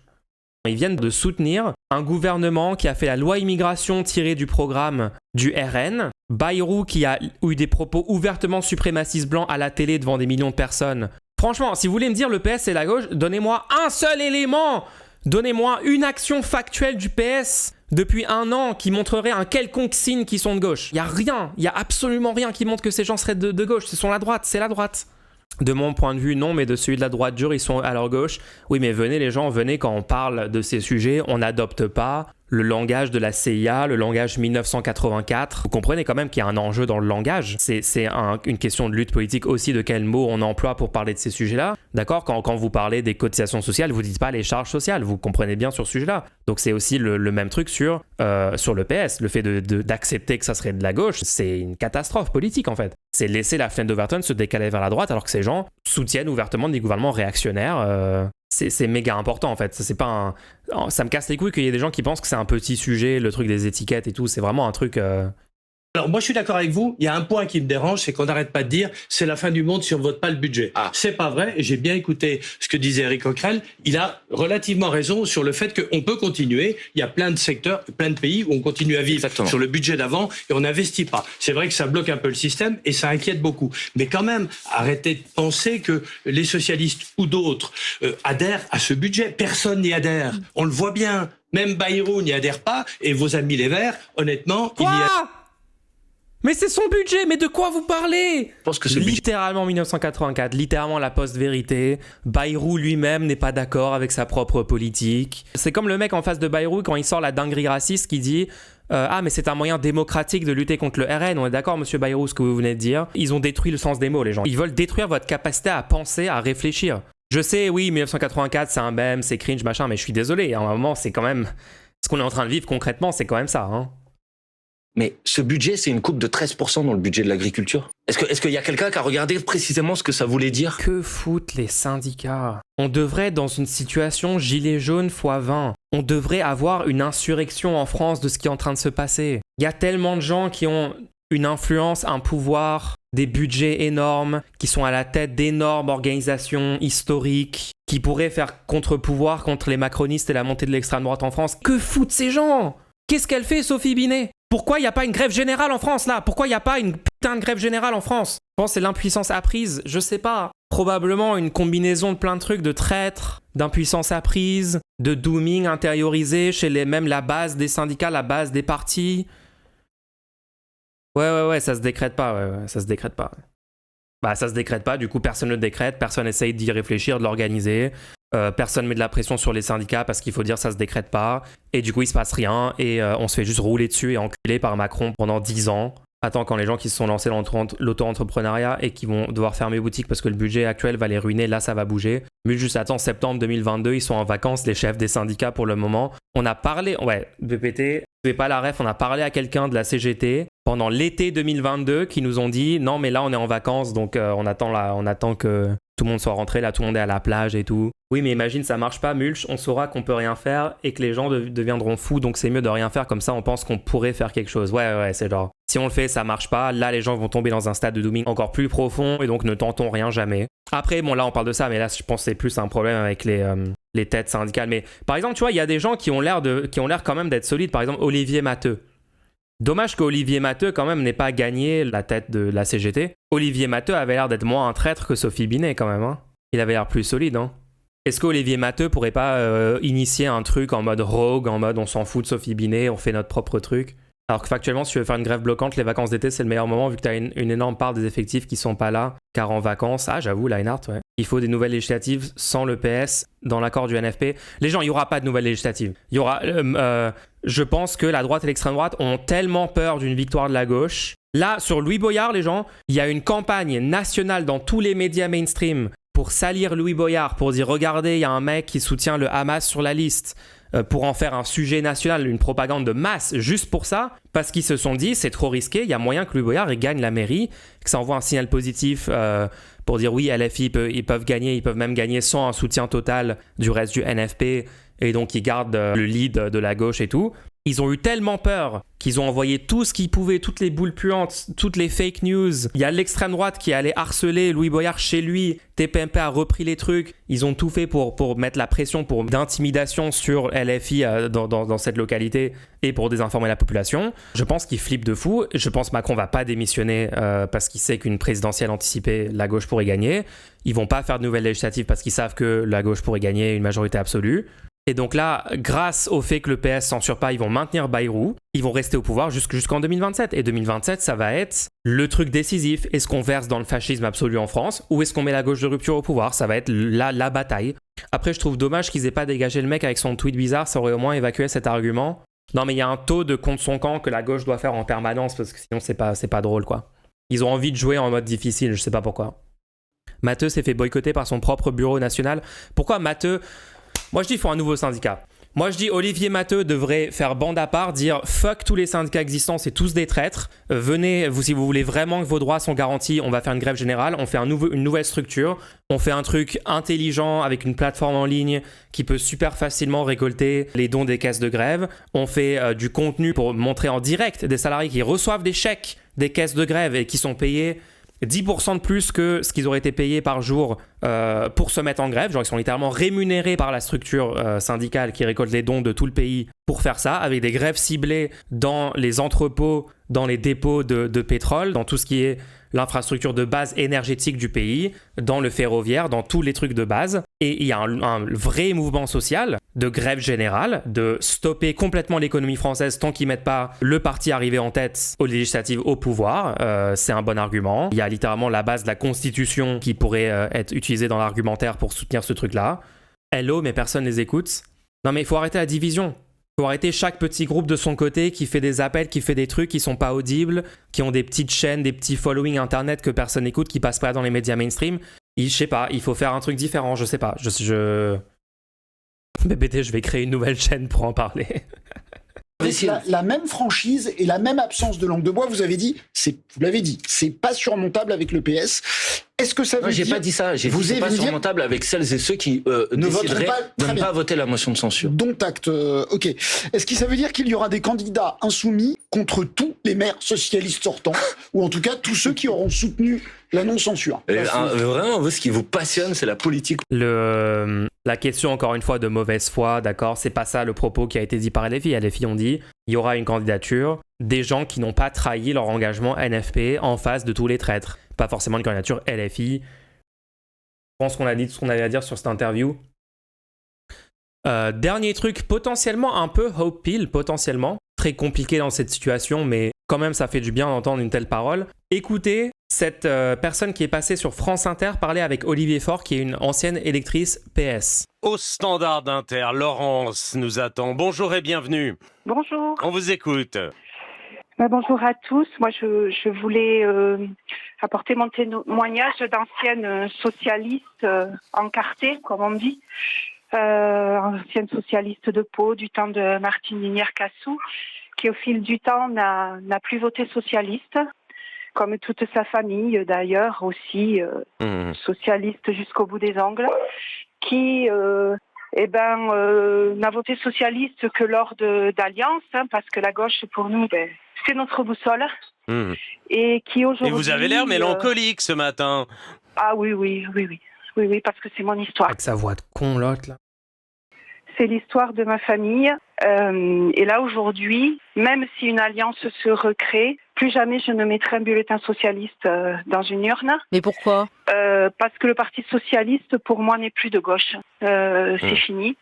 Speaker 1: Ils viennent de soutenir un gouvernement qui a fait la loi immigration tirée du programme du RN, Bayrou qui a eu des propos ouvertement suprémacistes blancs à la télé devant des millions de personnes. Franchement, si vous voulez me dire le PS c'est la gauche, donnez-moi un seul élément. Donnez-moi une action factuelle du PS depuis 1 an qui montrerait un quelconque signe qu'ils sont de gauche. Il n'y a rien, il n'y a absolument rien qui montre que ces gens seraient de gauche. Ce sont la droite, c'est la droite. De mon point de vue, non, mais de celui de la droite dure, ils sont à leur gauche. Oui, mais venez les gens, venez quand on parle de ces sujets, on n'adopte pas le langage de la CIA, le langage 1984. Vous comprenez quand même qu'il y a un enjeu dans le langage. C'est une question de lutte politique aussi, de quel mot on emploie pour parler de ces sujets-là. D'accord ? Quand vous parlez des cotisations sociales, vous ne dites pas les charges sociales. Vous comprenez bien sur ce sujet-là. Donc c'est aussi le même truc sur le PS. Le fait d'accepter que ça serait de la gauche, c'est une catastrophe politique en fait. C'est laisser la fenêtre d'Overton se décaler vers la droite alors que ces gens soutiennent ouvertement des gouvernements réactionnaires. C'est méga important en fait. Ça me casse les couilles qu'il y ait des gens qui pensent que c'est un petit sujet, le truc des étiquettes et tout. C'est vraiment un truc...
Speaker 13: Alors moi je suis d'accord avec vous, il y a un point qui me dérange, c'est qu'on n'arrête pas de dire c'est la fin du monde si on vote pas le budget. C'est pas vrai, et j'ai bien écouté ce que disait Éric Coquerel, il a relativement raison sur le fait qu'on peut continuer, il y a plein de secteurs, plein de pays où on continue à vivre sur le budget d'avant et on n'investit pas. C'est vrai que ça bloque un peu le système et ça inquiète beaucoup. Mais quand même, arrêtez de penser que les socialistes ou d'autres adhèrent à ce budget. Personne n'y adhère, on le voit bien. Même Bayrou n'y adhère pas et vos amis les Verts, honnêtement, il y a...
Speaker 1: Mais c'est son budget, mais de quoi vous parlez ?
Speaker 10: Je pense que
Speaker 1: littéralement 1984, littéralement la post-vérité. Bayrou lui-même n'est pas d'accord avec sa propre politique. C'est comme le mec en face de Bayrou quand il sort la dinguerie raciste qui dit ah mais c'est un moyen démocratique de lutter contre le RN. On est d'accord monsieur Bayrou, ce que vous venez de dire. Ils ont détruit le sens des mots les gens. Ils veulent détruire votre capacité à penser, à réfléchir. Je sais, oui, 1984 c'est un mème, c'est cringe, machin, mais je suis désolé. À un moment c'est quand même... Ce qu'on est en train de vivre concrètement, c'est quand même ça, hein.
Speaker 10: Mais ce budget, c'est une coupe de 13% dans le budget de l'agriculture. Est-ce qu'il y a quelqu'un qui a regardé précisément ce que ça voulait dire ?
Speaker 1: Que foutent les syndicats ? On devrait, dans une situation gilet jaune x 20, on devrait avoir une insurrection en France de ce qui est en train de se passer. Il y a tellement de gens qui ont une influence, un pouvoir, des budgets énormes, qui sont à la tête d'énormes organisations historiques, qui pourraient faire contre-pouvoir contre les macronistes et la montée de l'extrême droite en France. Que foutent ces gens ? Qu'est-ce qu'elle fait, Sophie Binet ? Pourquoi il n'y a pas une grève générale en France, là ? Pourquoi il n'y a pas une putain de grève générale en France ? Je pense que c'est l'impuissance apprise, je sais pas. Probablement une combinaison de plein de trucs, de traîtres, d'impuissance apprise, de dooming intériorisé chez même la base des syndicats, la base des partis. Ouais, ça se décrète pas, ça se décrète pas. Bah, ça se décrète pas, du coup, personne ne le décrète, personne essaye d'y réfléchir, de l'organiser. Personne met de la pression sur les syndicats parce qu'il faut dire ça se décrète pas. Et du coup, il se passe rien et on se fait juste rouler dessus et enculer par Macron pendant 10 ans. Attends, quand les gens qui se sont lancés dans l'auto-entrepreneuriat et qui vont devoir fermer boutique parce que le budget actuel va les ruiner, là, ça va bouger. Mais juste attends, septembre 2022, ils sont en vacances, les chefs des syndicats pour le moment. On a parlé, BPT, vous n'avez pas la ref, on a parlé à quelqu'un de la CGT pendant l'été 2022 qui nous ont dit non, mais là, on est en vacances, donc on attend que tout le monde soit rentré, là tout le monde est à la plage et tout. Oui, mais imagine, ça marche pas, Mulch, on saura qu'on peut rien faire et que les gens deviendront fous, donc c'est mieux de rien faire, comme ça on pense qu'on pourrait faire quelque chose. Ouais, c'est genre, si on le fait, ça marche pas, là les gens vont tomber dans un stade de dooming encore plus profond et donc ne tentons rien jamais. Après, bon là on parle de ça, mais là je pense que c'est plus un problème avec les têtes syndicales. Mais par exemple, tu vois, il y a des gens qui ont l'air quand même d'être solides, par exemple Olivier Matteux. Dommage qu'Olivier Matteux quand même n'ait pas gagné la tête de la CGT. Olivier Matteux avait l'air d'être moins un traître que Sophie Binet quand même, hein. Il avait l'air plus solide, hein. Est-ce qu'Olivier Matteux pourrait pas initier un truc en mode rogue, en mode on s'en fout de Sophie Binet, on fait notre propre truc? Alors que factuellement, si tu veux faire une grève bloquante, les vacances d'été, c'est le meilleur moment vu que tu as une énorme part des effectifs qui sont pas là, car en vacances. Ah, j'avoue, Leinart, ouais. Il faut des nouvelles législatives sans le PS dans l'accord du NFP. Les gens, il n'y aura pas de nouvelles législatives. Il y aura, je pense que la droite et l'extrême droite ont tellement peur d'une victoire de la gauche. Là, sur Louis Boyard, les gens, il y a une campagne nationale dans tous les médias mainstream pour salir Louis Boyard, pour dire regardez, il y a un mec qui soutient le Hamas sur la liste, pour en faire un sujet national, une propagande de masse, juste pour ça, parce qu'ils se sont dit c'est trop risqué, il y a moyen que Louis Boyard gagne la mairie, que ça envoie un signal positif pour dire oui, LFI, ils peuvent gagner, ils peuvent même gagner sans un soutien total du reste du NFP, et donc ils gardent le lead de la gauche et tout. Ils ont eu tellement peur qu'ils ont envoyé tout ce qu'ils pouvaient, toutes les boules puantes, toutes les fake news. Il y a l'extrême droite qui allait harceler Louis Boyard chez lui. TPMP a repris les trucs. Ils ont tout fait pour mettre la pression d'intimidation sur LFI dans cette localité et pour désinformer la population. Je pense qu'ils flippent de fou. Je pense que Macron va pas démissionner parce qu'il sait qu'une présidentielle anticipée, la gauche pourrait gagner. Ils vont pas faire de nouvelles législatives parce qu'ils savent que la gauche pourrait gagner une majorité absolue. Et donc là, grâce au fait que le PS censure pas, ils vont maintenir Bayrou, ils vont rester au pouvoir jusqu'en 2027. Et 2027, ça va être le truc décisif. Est-ce qu'on verse dans le fascisme absolu en France ou est-ce qu'on met la gauche de rupture au pouvoir? Ça va être la bataille. Après, je trouve dommage qu'ils aient pas dégagé le mec avec son tweet bizarre, ça aurait au moins évacué cet argument. Non, mais il y a un taux de contre son camp que la gauche doit faire en permanence parce que sinon, c'est pas drôle, quoi. Ils ont envie de jouer en mode difficile, je sais pas pourquoi. Matteux s'est fait boycotter par son propre bureau national. Pourquoi Matteux... Moi je dis qu'il faut un nouveau syndicat. Moi je dis Olivier Matteux devrait faire bande à part, dire fuck tous les syndicats existants, c'est tous des traîtres. Venez, si vous voulez vraiment que vos droits sont garantis, on va faire une grève générale, on fait une nouvelle structure, on fait un truc intelligent avec une plateforme en ligne qui peut super facilement récolter les dons des caisses de grève. On fait du contenu pour montrer en direct des salariés qui reçoivent des chèques des caisses de grève et qui sont payés 10% de plus que ce qu'ils auraient été payés par jour pour se mettre en grève. Genre ils sont littéralement rémunérés par la structure syndicale qui récolte les dons de tout le pays pour faire ça, avec des grèves ciblées dans les entrepôts, dans les dépôts de pétrole, dans tout ce qui est l'infrastructure de base énergétique du pays, dans le ferroviaire, dans tous les trucs de base. Et il y a un vrai mouvement social de grève générale, de stopper complètement l'économie française tant qu'ils mettent pas le parti arrivé en tête aux législatives au pouvoir. C'est un bon argument. Il y a littéralement la base de la Constitution qui pourrait être utilisée dans l'argumentaire pour soutenir ce truc-là. Hello, mais personne les écoute. Non mais il faut arrêter la division. Il faut arrêter chaque petit groupe de son côté qui fait des appels, qui fait des trucs qui sont pas audibles, qui ont des petites chaînes, des petits following internet que personne n'écoute, qui passent pas dans les médias mainstream. Je sais pas, il faut faire un truc différent, je sais pas. BBT, je vais créer une nouvelle chaîne pour en parler.
Speaker 9: La même franchise et la même absence de langue de bois, vous l'avez dit, c'est pas surmontable avec le PS. Est-ce que ça veut dire...
Speaker 10: j'ai pas dit ça. J'ai dit c'est pas surmontable avec celles et ceux qui décideraient de ne pas voter la motion de censure.
Speaker 9: Dont acte. Ok. Est-ce que ça veut dire qu'il y aura des candidats insoumis contre tous les maires socialistes sortants, ou en tout cas tous ceux qui auront soutenu la non-censure?
Speaker 10: Vraiment, ce qui vous passionne, c'est la politique.
Speaker 1: La question, encore une fois, de mauvaise foi, d'accord, c'est pas ça le propos qui a été dit par LFI. LFI ont dit, il y aura une candidature des gens qui n'ont pas trahi leur engagement NFP en face de tous les traîtres. Pas forcément une candidature LFI. Je pense qu'on a dit tout ce qu'on avait à dire sur cette interview. Dernier truc, potentiellement un peu hope pill, potentiellement. Très compliqué dans cette situation, mais quand même ça fait du bien d'entendre une telle parole. Écoutez cette personne qui est passée sur France Inter parler avec Olivier Faure, qui est une ancienne électrice PS.
Speaker 14: Au standard d'Inter, Laurence nous attend. Bonjour et bienvenue.
Speaker 15: Bonjour.
Speaker 14: On vous écoute.
Speaker 15: Bonjour à tous. Moi, je voulais apporter mon témoignage d'ancienne socialiste encartée, comme on dit, ancienne socialiste de Pau du temps de Martine Linière-Cassou, qui au fil du temps n'a plus voté socialiste. comme toute sa famille d'ailleurs aussi, socialiste jusqu'au bout des ongles, qui n'a voté socialiste que lors d'Alliance, parce que la gauche pour nous, c'est notre boussole. Et qui aujourd'hui...
Speaker 14: Et vous avez l'air mélancolique ce matin.
Speaker 15: Ah oui, parce que c'est mon histoire.
Speaker 1: Avec sa voix de con, l'autre, là.
Speaker 15: C'est l'histoire de ma famille. Et là, aujourd'hui, même si une alliance se recrée, plus jamais je ne mettrai un bulletin socialiste dans une urne.
Speaker 16: Mais pourquoi ?
Speaker 15: Parce que le Parti socialiste, pour moi, n'est plus de gauche. C'est fini.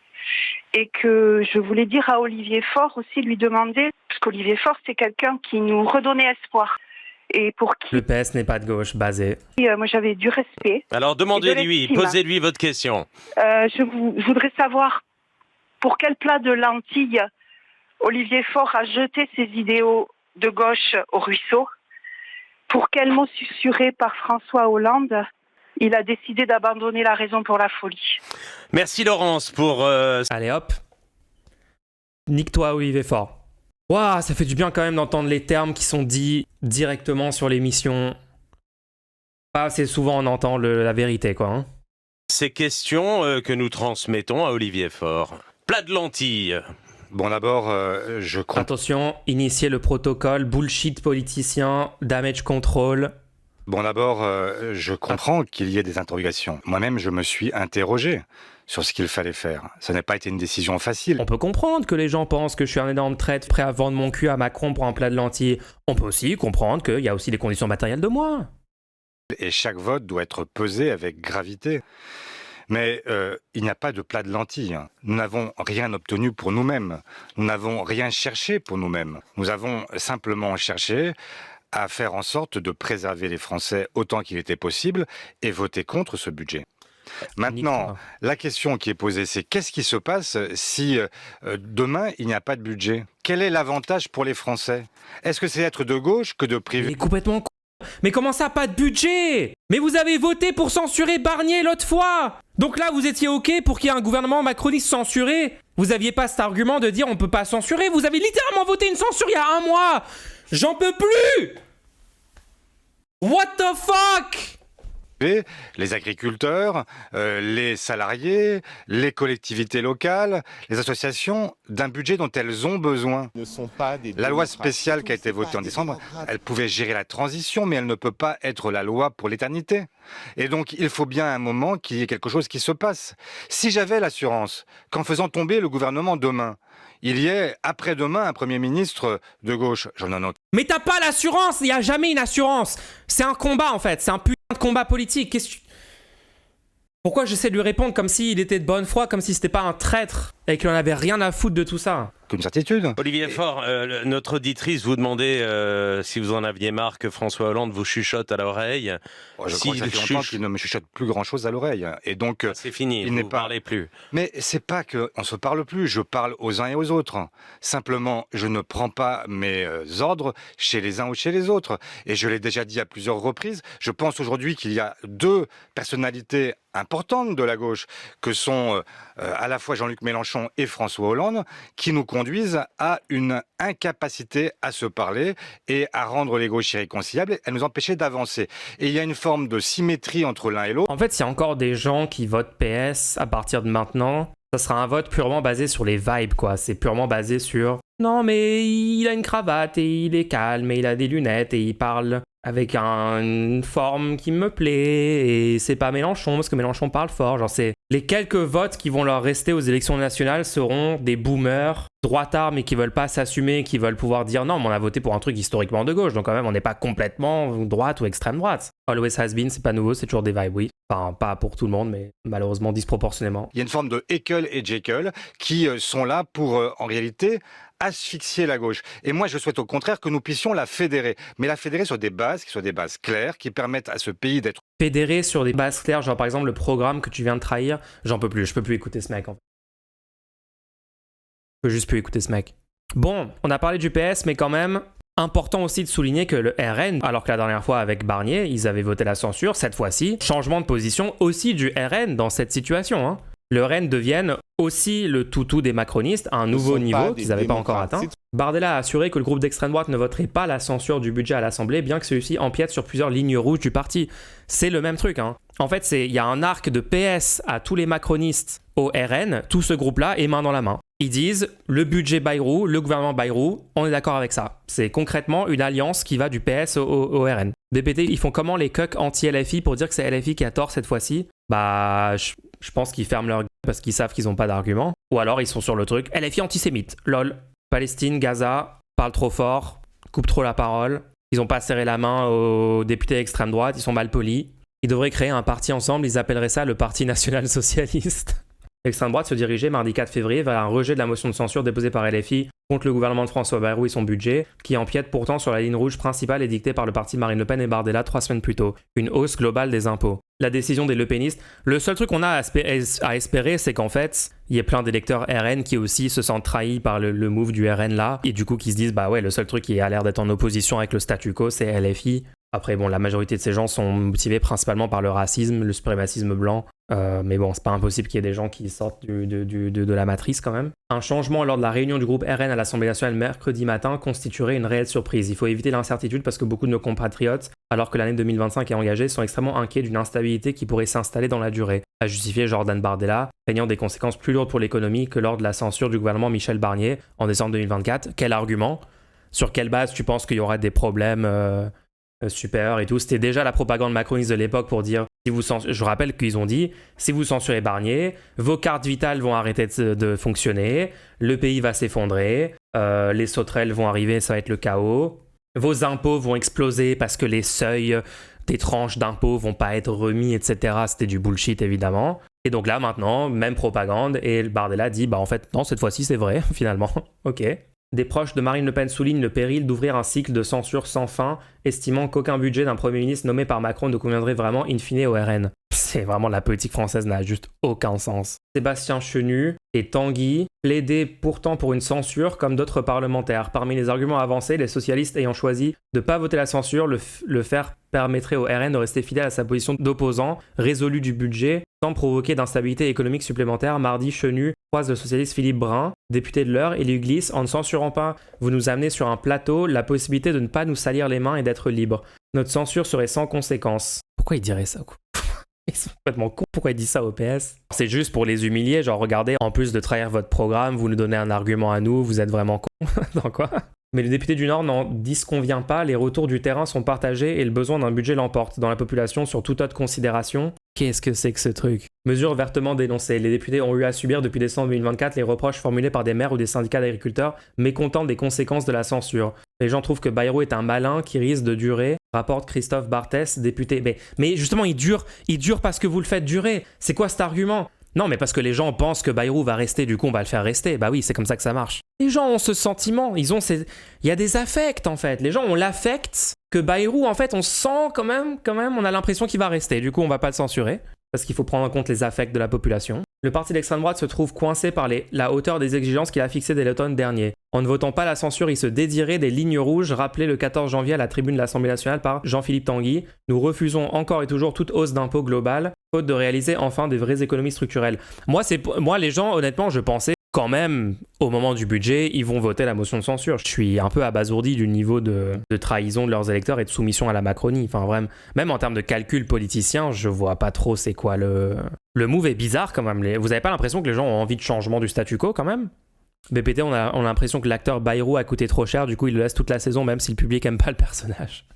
Speaker 15: Et que je voulais dire à Olivier Faure aussi, lui demander, parce qu'Olivier Faure, c'est quelqu'un qui nous redonnait espoir. Et pour qui...
Speaker 1: Le PS n'est pas de gauche, basé.
Speaker 15: Moi, j'avais du respect.
Speaker 14: Alors, demandez-lui, posez-lui votre question.
Speaker 15: Je voudrais savoir pour quel plat de lentilles Olivier Faure a jeté ses idéaux de gauche au ruisseau. Pour quel mot susurré par François Hollande il a décidé d'abandonner la raison pour la folie.
Speaker 14: Merci Laurence pour...
Speaker 1: Allez hop. Nique-toi Olivier Faure. Waouh, ça fait du bien quand même d'entendre les termes qui sont dits directement sur l'émission. Pas assez souvent on entend la vérité, quoi. Hein.
Speaker 14: Ces questions que nous transmettons à Olivier Faure. Plat de lentilles.
Speaker 11: Bon, d'abord, je comprends...
Speaker 1: Attention, initier le protocole, bullshit politicien, damage control.
Speaker 11: Bon, d'abord, je comprends qu'il y ait des interrogations. Moi-même, je me suis interrogé sur ce qu'il fallait faire. Ça n'a pas été une décision facile.
Speaker 1: On peut comprendre que les gens pensent que je suis un énorme traître prêt à vendre mon cul à Macron pour un plat de lentilles. On peut aussi comprendre qu'il y a aussi des conditions matérielles de moi.
Speaker 11: Et chaque vote doit être pesé avec gravité. Mais il n'y a pas de plat de lentilles. Nous n'avons rien obtenu pour nous-mêmes. Nous n'avons rien cherché pour nous-mêmes. Nous avons simplement cherché à faire en sorte de préserver les Français autant qu'il était possible et voter contre ce budget. Maintenant, la question qui est posée, c'est qu'est-ce qui se passe si demain, il n'y a pas de budget ? Quel est l'avantage pour les Français ? Est-ce que c'est être de gauche que de privé ?
Speaker 1: Il est complètement con. Mais comment ça, pas de budget ? Mais vous avez voté pour censurer Barnier l'autre fois ! Donc là, vous étiez OK pour qu'il y ait un gouvernement macroniste censuré ? Vous aviez pas cet argument de dire on peut pas censurer ? Vous avez littéralement voté une censure il y a 1 mois ! J'en peux plus ! What the fuck ?
Speaker 11: Les agriculteurs, les salariés, les collectivités locales, les associations, d'un budget dont elles ont besoin. La loi spéciale qui a été votée en décembre, elle pouvait gérer la transition, mais elle ne peut pas être la loi pour l'éternité. Et donc, il faut bien à un moment qu'il y ait quelque chose qui se passe. Si j'avais l'assurance qu'en faisant tomber le gouvernement demain, il y ait après-demain un Premier ministre de gauche, j'en ai un autre.
Speaker 1: Mais t'as pas l'assurance, il n'y a jamais une assurance. C'est un combat en fait, c'est un putain de combat politique. Pourquoi j'essaie de lui répondre comme s'il était de bonne foi, comme si c'était pas un traître et qu'il en avait rien à foutre de tout ça ?
Speaker 11: Comme certitude.
Speaker 14: Olivier Faure, notre auditrice vous demandait si vous en aviez marre que François Hollande vous chuchote à l'oreille.
Speaker 11: Je crois que ça fait longtemps qu'il ne me chuchote plus grand-chose à l'oreille. Et donc,
Speaker 14: c'est fini, il ne parlez plus.
Speaker 11: Mais c'est pas qu'on se parle plus, je parle aux uns et aux autres. Simplement, je ne prends pas mes ordres chez les uns ou chez les autres. Et je l'ai déjà dit à plusieurs reprises, je pense aujourd'hui qu'il y a 2 personnalités importantes de la gauche, que sont à la fois Jean-Luc Mélenchon et François Hollande, qui nous conduisent à une incapacité à se parler et à rendre les gauches irréconciliables et à nous empêcher d'avancer. Et il y a une forme de symétrie entre l'un et l'autre.
Speaker 1: En fait, il y a encore des gens qui votent PS à partir de maintenant. Ça sera un vote purement basé sur les vibes, quoi. C'est purement basé sur... Non, mais il a une cravate et il est calme et il a des lunettes et il parle avec une forme qui me plaît et c'est pas Mélenchon parce que Mélenchon parle fort. Genre, c'est les quelques votes qui vont leur rester aux élections nationales seront des boomers droitards mais qui veulent pas s'assumer, qui veulent pouvoir dire non, mais on a voté pour un truc historiquement de gauche, donc quand même on n'est pas complètement droite ou extrême droite. Always has been, c'est pas nouveau, c'est toujours des vibes, oui. Enfin, pas pour tout le monde, mais malheureusement disproportionnément.
Speaker 11: Il y a une forme de Haeckel et Jekyll qui sont là pour, en réalité, asphyxier la gauche. Et moi, je souhaite au contraire que nous puissions la fédérer. Mais la fédérer sur des bases qui soient des bases claires, qui permettent à ce pays d'être...
Speaker 1: Fédérer sur des bases claires, genre par exemple le programme que tu viens de trahir, j'en peux plus, je peux plus écouter ce mec en fait. Je peux juste plus écouter ce mec. Bon, on a parlé du PS, mais quand même... Important aussi de souligner que le RN, alors que la dernière fois avec Barnier, ils avaient voté la censure, cette fois-ci, changement de position aussi du RN dans cette situation. Hein. Le RN devienne aussi le toutou des macronistes à un nouveau niveau qu'ils n'avaient pas encore atteint. Bardella a assuré que le groupe d'extrême droite ne voterait pas la censure du budget à l'Assemblée, bien que celui-ci empiète sur plusieurs lignes rouges du parti. C'est le même truc. En fait, il y a un arc de PS à tous les macronistes au RN, tout ce groupe-là est main dans la main. Ils disent, le budget Bayrou, le gouvernement Bayrou, on est d'accord avec ça. C'est concrètement une alliance qui va du PS au RN. DPT, ils font comment les cucks anti-LFI pour dire que c'est LFI qui a tort cette fois-ci ? Je pense qu'ils ferment leur gueule parce qu'ils savent qu'ils n'ont pas d'argument. Ou alors ils sont sur le truc, LFI antisémite, lol. Palestine, Gaza, parle trop fort, coupe trop la parole. Ils n'ont pas serré la main aux députés d'extrême droite, ils sont mal polis. Ils devraient créer un parti ensemble, ils appelleraient ça le Parti National Socialiste. L'extrême droite se dirigeait mardi 4 février vers un rejet de la motion de censure déposée par LFI contre le gouvernement de François Bayrou et son budget, qui empiète pourtant sur la ligne rouge principale édictée par le parti de Marine Le Pen et Bardella 3 semaines plus tôt, une hausse globale des impôts. La décision des Le Penistes, le seul truc qu'on a à espérer, c'est qu'en fait, il y ait plein d'électeurs RN qui aussi se sentent trahis par le move du RN là, et du coup qui se disent, bah ouais, le seul truc qui a l'air d'être en opposition avec le statu quo, c'est LFI. Après, bon, la majorité de ces gens sont motivés principalement par le racisme, le suprémacisme blanc. Mais bon, c'est pas impossible qu'il y ait des gens qui sortent de la matrice quand même. Un changement lors de la réunion du groupe RN à l'Assemblée nationale mercredi matin constituerait une réelle surprise. Il faut éviter l'incertitude parce que beaucoup de nos compatriotes, alors que l'année 2025 est engagée, sont extrêmement inquiets d'une instabilité qui pourrait s'installer dans la durée, a justifié Jordan Bardella, craignant des conséquences plus lourdes pour l'économie que lors de la censure du gouvernement Michel Barnier en décembre 2024. Quel argument ? Sur quelle base tu penses qu'il y aura des problèmes supérieurs et tout? C'était déjà la propagande macroniste de l'époque pour dire, je rappelle qu'ils ont dit, si vous censurez Barnier, vos cartes vitales vont arrêter de fonctionner, le pays va s'effondrer, les sauterelles vont arriver, ça va être le chaos, vos impôts vont exploser parce que les seuils des tranches d'impôts vont pas être remis, etc. C'était du bullshit évidemment. Et donc là maintenant, même propagande, et Bardella dit, bah en fait non, cette fois-ci c'est vrai finalement, ok. Des proches de Marine Le Pen soulignent le péril d'ouvrir un cycle de censure sans fin, estimant qu'aucun budget d'un Premier ministre nommé par Macron ne conviendrait vraiment in fine au RN. C'est vraiment, la politique française n'a juste aucun sens. Sébastien Chenu et Tanguy plaidaient pourtant pour une censure comme d'autres parlementaires. Parmi les arguments avancés, les socialistes ayant choisi de ne pas voter la censure, le faire permettrait au RN de rester fidèle à sa position d'opposant résolu du budget sans provoquer d'instabilité économique supplémentaire. Mardi, Chenu croise le socialiste Philippe Brun, député de l'Eure, et lui glisse: en ne censurant pas, vous nous amenez sur un plateau la possibilité de ne pas nous salir les mains et d'être libres. Notre censure serait sans conséquence. Pourquoi il dirait ça, quoi? Ils sont complètement cons. Pourquoi il dit ça au PS? C'est juste pour les humilier, genre regardez, en plus de trahir votre programme, vous nous donnez un argument à nous, vous êtes vraiment cons. Dans quoi? Mais les députés du Nord n'en disconvient pas, les retours du terrain sont partagés et le besoin d'un budget l'emporte dans la population sur toute autre considération. Qu'est-ce que c'est que ce truc? Mesure vertement dénoncée. Les députés ont eu à subir depuis décembre 2024 les reproches formulés par des maires ou des syndicats d'agriculteurs mécontents des conséquences de la censure. Les gens trouvent que Bayrou est un malin qui risque de durer, rapporte Christophe Barthès, député. Mais justement, il dure parce que vous le faites durer. C'est quoi cet argument? Non, mais parce que les gens pensent que Bayrou va rester, du coup on va le faire rester. Bah oui, c'est comme ça que ça marche. Les gens ont ce sentiment, il y a des affects en fait. Les gens ont l'affect que Bayrou, en fait, on sent quand même, on a l'impression qu'il va rester. Du coup, on va pas le censurer, parce qu'il faut prendre en compte les affects de la population. Le parti d'extrême droite se trouve coincé par la hauteur des exigences qu'il a fixées dès l'automne dernier. En ne votant pas la censure, il se dédierait des lignes rouges rappelées le 14 janvier à la tribune de l'Assemblée nationale par Jean-Philippe Tanguy. Nous refusons encore et toujours toute hausse d'impôts globale, faute de réaliser enfin des vraies économies structurelles. Moi, les gens, honnêtement, je pensais quand même, au moment du budget, ils vont voter la motion de censure. Je suis un peu abasourdi du niveau de trahison de leurs électeurs et de soumission à la Macronie. Enfin, vraiment, même en termes de calcul politicien, je vois pas trop c'est quoi le move est bizarre quand même. Vous avez pas l'impression que les gens ont envie de changement du statu quo quand même? BPT, on a l'impression que l'acteur Bayrou a coûté trop cher, du coup il le laisse toute la saison même si le public aime pas le personnage.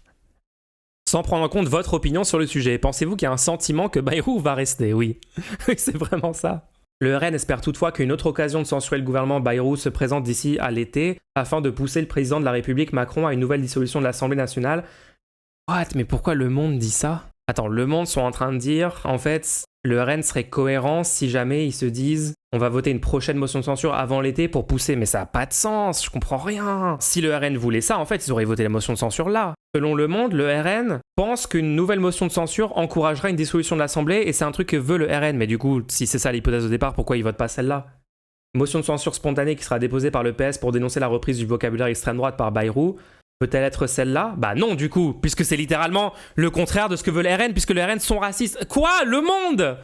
Speaker 1: Sans prendre en compte votre opinion sur le sujet, pensez-vous qu'il y a un sentiment que Bayrou va rester? Oui, c'est vraiment ça. Le RN espère toutefois qu'une autre occasion de censurer le gouvernement Bayrou se présente d'ici à l'été afin de pousser le président de la République Macron à une nouvelle dissolution de l'Assemblée nationale. What? Mais pourquoi Le Monde dit ça? Attends, Le Monde sont en train de dire, en fait, le RN serait cohérent si jamais ils se disent on va voter une prochaine motion de censure avant l'été pour pousser, mais ça n'a pas de sens, je comprends rien. Si le RN voulait ça, en fait, ils auraient voté la motion de censure là. Selon Le Monde, le RN pense qu'une nouvelle motion de censure encouragera une dissolution de l'Assemblée et c'est un truc que veut le RN. Mais du coup, si c'est ça l'hypothèse au départ, pourquoi ils votent pas celle-là? Motion de censure spontanée qui sera déposée par le PS pour dénoncer la reprise du vocabulaire extrême droite par Bayrou. Peut-elle être celle-là? Bah non du coup, puisque c'est littéralement le contraire de ce que veut le RN, puisque le RN sont racistes. Quoi? Le Monde?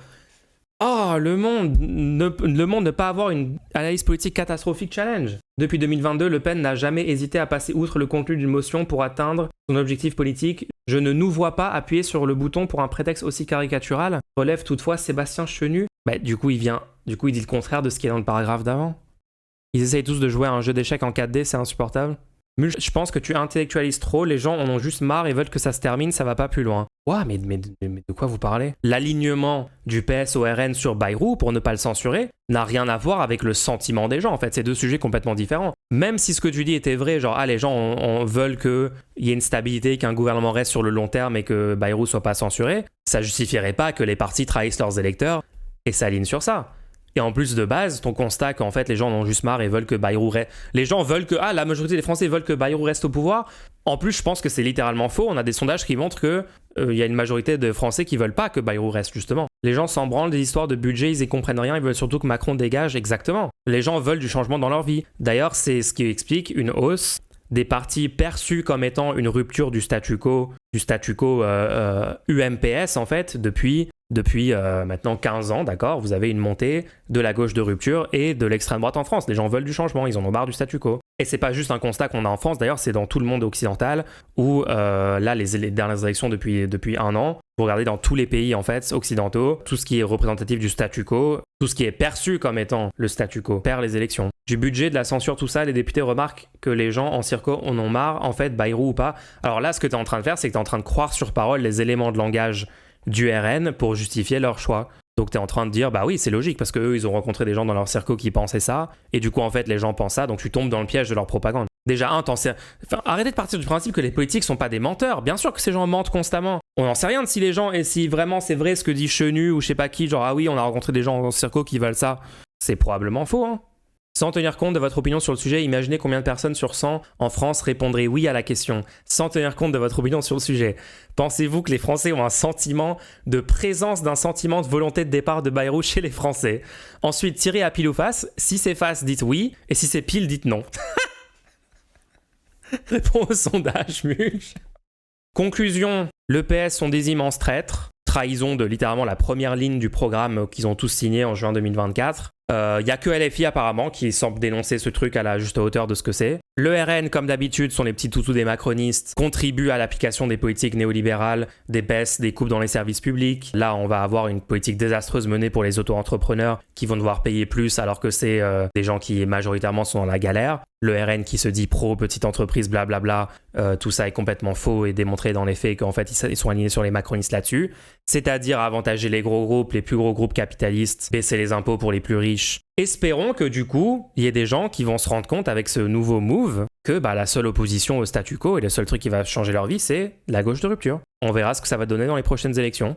Speaker 1: Oh, le monde ne pas avoir une analyse politique catastrophique challenge. Depuis 2022, Le Pen n'a jamais hésité à passer outre le contenu d'une motion pour atteindre son objectif politique. Je ne nous vois pas appuyer sur le bouton pour un prétexte aussi caricatural. Relève toutefois Sébastien Chenu. Du coup, il dit le contraire de ce qui est dans le paragraphe d'avant. Ils essayent tous de jouer à un jeu d'échecs en 4D, c'est insupportable. Mulch, je pense que tu intellectualises trop, les gens en ont juste marre et veulent que ça se termine, ça va pas plus loin. Ouah, mais de quoi vous parlez? L'alignement du PS au RN sur Bayrou, pour ne pas le censurer, n'a rien à voir avec le sentiment des gens. En fait, c'est deux sujets complètement différents. Même si ce que tu dis était vrai, genre, les gens veulent qu'il y ait une stabilité, qu'un gouvernement reste sur le long terme et que Bayrou soit pas censuré, ça justifierait pas que les partis trahissent leurs électeurs et s'alignent sur ça. Et en plus de base, ton constat qu'en fait les gens en ont juste marre et veulent que Bayrou reste... Les gens veulent que... la majorité des Français veulent que Bayrou reste au pouvoir. En plus, je pense que c'est littéralement faux. On a des sondages qui montrent que y a une majorité de Français qui veulent pas que Bayrou reste, justement. Les gens s'en branlent des histoires de budget, ils y comprennent rien, ils veulent surtout que Macron dégage, exactement. Les gens veulent du changement dans leur vie. D'ailleurs, c'est ce qui explique une hausse des partis perçus comme étant une rupture du statu quo UMPS, en fait, depuis maintenant 15 ans, d'accord, vous avez une montée de la gauche de rupture et de l'extrême droite en France. Les gens veulent du changement, ils en ont marre du statu quo. Et c'est pas juste un constat qu'on a en France, d'ailleurs, c'est dans tout le monde occidental, où là, les dernières élections depuis un an, vous regardez dans tous les pays en fait occidentaux, tout ce qui est représentatif du statu quo, tout ce qui est perçu comme étant le statu quo, perd les élections. Du budget, de la censure, tout ça, les députés remarquent que les gens en circo en ont marre, en fait, Bayrou ou pas. Alors là, ce que tu es en train de faire, c'est que tu es en train de croire sur parole les éléments de langage du RN pour justifier leur choix. Donc t'es en train de dire, bah oui, c'est logique, parce qu'eux, ils ont rencontré des gens dans leur circo qui pensaient ça, et du coup, en fait, les gens pensent ça, donc tu tombes dans le piège de leur propagande. Déjà, arrêtez de partir du principe que les politiques sont pas des menteurs. Bien sûr que ces gens mentent constamment. On n'en sait rien de si les gens, et si vraiment c'est vrai ce que dit Chenu, ou je sais pas qui, genre, ah oui, on a rencontré des gens en circo qui veulent ça. C'est probablement faux, hein. Sans tenir compte de votre opinion sur le sujet, imaginez combien de personnes sur 100 en France répondraient oui à la question. Sans tenir compte de votre opinion sur le sujet, pensez-vous que les Français ont un sentiment de présence d'un sentiment de volonté de départ de Bayrou chez les Français? Ensuite, tirez à pile ou face. Si c'est face, dites oui. Et si c'est pile, dites non. Réponds au sondage, Mulch. Conclusion, le PS sont des immenses traîtres. Trahison de littéralement la première ligne du programme qu'ils ont tous signé en juin 2024. Il n'y a que LFI apparemment qui semble dénoncer ce truc à la juste hauteur de ce que c'est. Le RN, comme d'habitude, sont les petits toutous des macronistes, contribuent à l'application des politiques néolibérales, des baisses, des coupes dans les services publics. Là, on va avoir une politique désastreuse menée pour les auto-entrepreneurs qui vont devoir payer plus alors que c'est des gens qui majoritairement sont dans la galère. Le RN qui se dit pro, petite entreprise, blablabla, tout ça est complètement faux et démontré dans les faits qu'en fait ils sont alignés sur les macronistes là-dessus. C'est-à-dire avantager les gros groupes, les plus gros groupes capitalistes, baisser les impôts pour les plus riches. Espérons que du coup, il y ait des gens qui vont se rendre compte avec ce nouveau move que la seule opposition au statu quo et le seul truc qui va changer leur vie, c'est la gauche de rupture. On verra ce que ça va donner dans les prochaines élections.